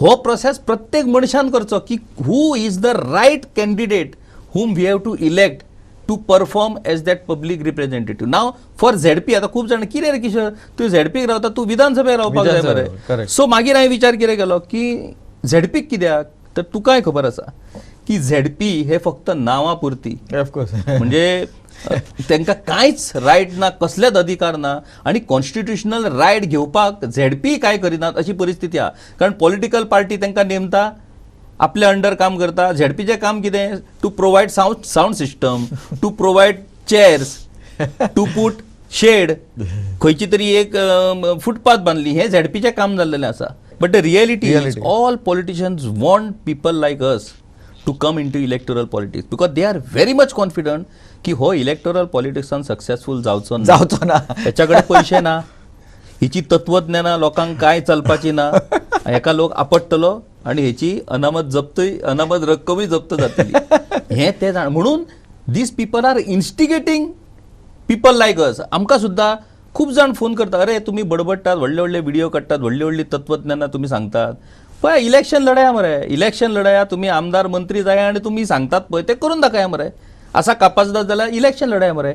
हो प्रोसेस प्रत्येक मनशान करचो की who is the right candidate whom we have to elect to perform as that public representative. Now for ZP आता खूप जण कितें रे किशोर तू ZP रावता तू विधानसभेक रावपाक जाय मरे. सो मागीर हांवें विचार कितें केलो की ZP कित्याक तर तुकाय खबर आसा की ZP हे फक्त नांवा पुरती ऑफकोर्स म्हणजे तांकां कांयच रायट ना कसलेच अधिकार ना आणि कॉन्स्टिट्युशनल रायट घेवपाक ZP काय करिनात अशी परिस्थिती आहा. कारण पॉलिटिकल पार्टी तांकां नेमता आपल्या अंडर काम करता. झेडपीचें काम कितें to provide sound system, to provide chairs, to put shed, खंयची तरी एक फुटपाथ बांधली हे झेडपीचें काम जाल्लेलें आसा. But the reality is all politicians want people like us to come in to electoral politics because they are very much confident की हो इलेक्टोरल पॉलिटिक्सान सक्सेसफुल जावचो ना. त्याच्याकडे पैसे ना, हिची तत्वज्ञाना लोकांक काय चलपाची ना, हेका लोक आपटतलो आणि हेची अनामत रक्कमय जप्त जातली हे ते जाण. म्हणून this people are instigating people like us. आमकां सुद्दां खूप जाण फोन करतात, अरे तुम्ही बडबडटात, व्हडले व्हडले व्हिडिओ काडटात, व्हडली व्हडली तत्वज्ञाना तुम्ही सांगतात, पळय इलेक्शन लढया मरे, इलेक्शन लढया, तुम्ही आमदार मंत्री जाया आणि तुम्ही सांगतात पळय ते करून दाखया मरे. असा कापासदार जाल्यार इलेक्शन लढया मरे.